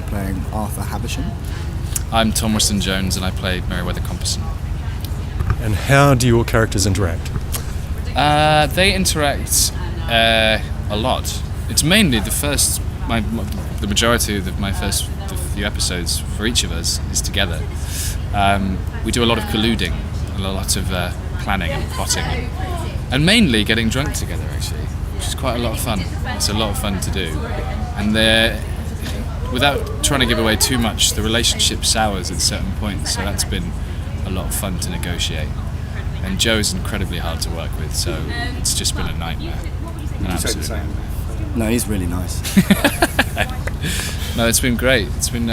playing Arthur Havisham. I'm Tom Weston-Jones and I play Meriwether Compson. And how do your characters interact? They interact a lot. It's mainly the majority of my first few episodes for each of us is together. We do a lot of colluding, a lot of planning and plotting, and mainly getting drunk together actually, which is quite a lot of fun. It's a lot of fun to do, and without trying to give away too much, the relationship sours at certain points, so that's been a lot of fun to negotiate. And Joe's incredibly hard to work with, so it's just been a nightmare. An absolute nightmare. No, he's really nice. No, it's been great. It's been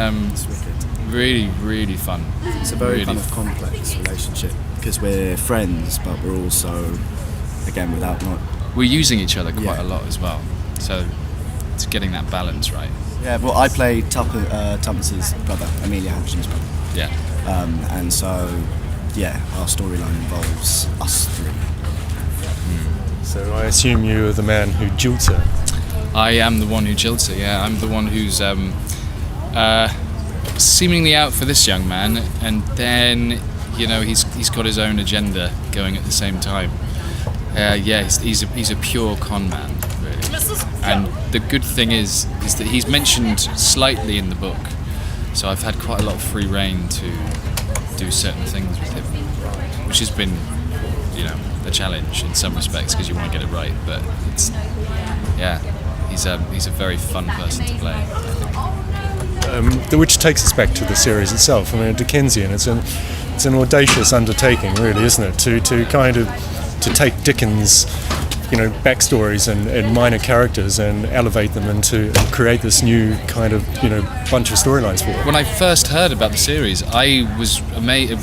really, really fun. It's a very really kind of complex relationship because we're friends, but we're also, again, we're using each other quite a lot as well. So it's getting that balance right. Yeah, well, I play Tuppence' brother, Amelia Havisham's brother. Yeah. And so, our storyline involves us three. So I assume you're the man who jilts her. I am the one who jilts her, yeah. I'm the one who's seemingly out for this young man, and then, he's got his own agenda going at the same time. He's a pure con man, really. And the good thing is that he's mentioned slightly in the book, so I've had quite a lot of free rein to do certain things with him, which has been, a challenge in some respects because you want to get it right, but he's a very fun person to play, I think. Which takes us back to the series itself. I mean, Dickensian, it's an audacious undertaking, really, isn't it? To take Dickens, backstories and minor characters and elevate them and create this new kind of, bunch of storylines for it. When I first heard about the series, I was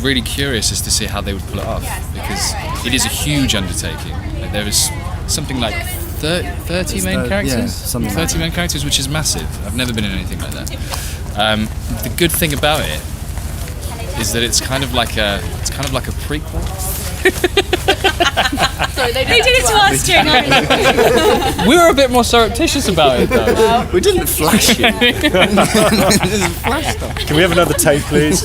really curious as to see how they would pull it off, because it is a huge undertaking. There is something like 30 main characters? Yeah, something 30 main characters, which is massive. I've never been in anything like that. The good thing about it is that it's kind of like a prequel. Sorry, they did it to us during our We were a bit more surreptitious about it, though. We didn't flash it. This is flash stuff. Can we have another take, please?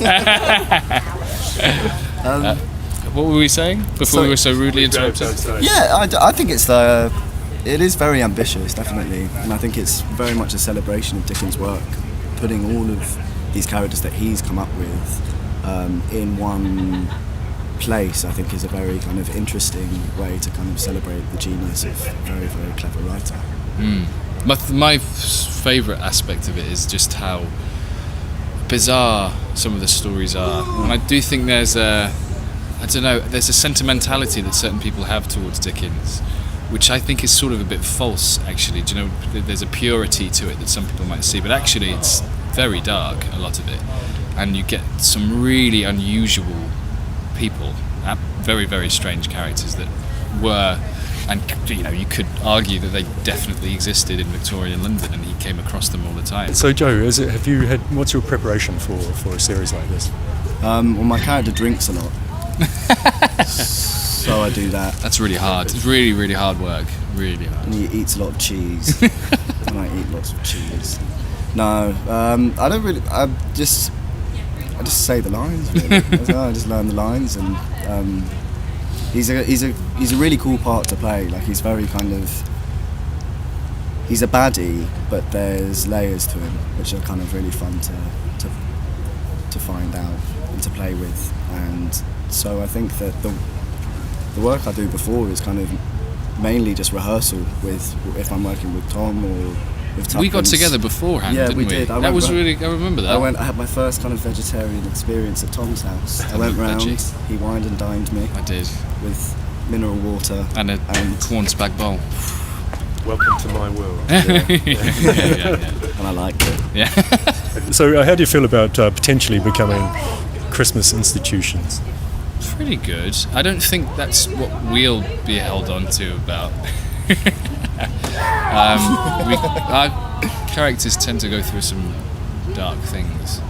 What were we saying before we were so rudely interrupted? Yeah, I think it is very ambitious, definitely, and I think it's very much a celebration of Dickens' work, putting all of these characters that he's come up with in one place. I think is a very kind of interesting way to kind of celebrate the genius of a very, very clever writer. My favourite aspect of it is just how bizarre some of the stories are, and I do think there's a sentimentality that certain people have towards Dickens, which I think is sort of a bit false, actually. There's a purity to it that some people might see, but actually it's very dark, a lot of it, and you get some really unusual people, very, very strange characters that were, and you could argue that they definitely existed in Victorian London, and he came across them all the time. So Joe, what's your preparation for a series like this? Well, my character drinks a lot. So I do that. That's really hard. It's really, really hard work. Really hard. And he eats a lot of cheese. And I eat lots of cheese. No, I don't really. I just say the lines. Really. I just learn the lines, and he's a really cool part to play. Like he's very kind of. He's a baddie, but there's layers to him, which are kind of really fun to find out and to play with. And so I think that the work I do before is kind of mainly just rehearsal with if I'm working with Tom or with Tuppence. We got together beforehand, didn't we? Yeah, we did. I remember that. I had my first kind of vegetarian experience at Tom's house. I went round, he wined and dined me. I did. With mineral water. And a corn spag bowl. Welcome to my world. Yeah. And I liked it. Yeah. So how do you feel about potentially becoming Christmas institutions? Pretty good. I don't think that's what we'll be held on to about. Our characters tend to go through some dark things.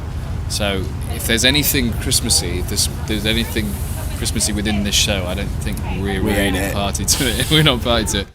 So if there's anything Christmassy, if there's anything Christmassy within this show, I don't think we're really party to it. We're not party to it.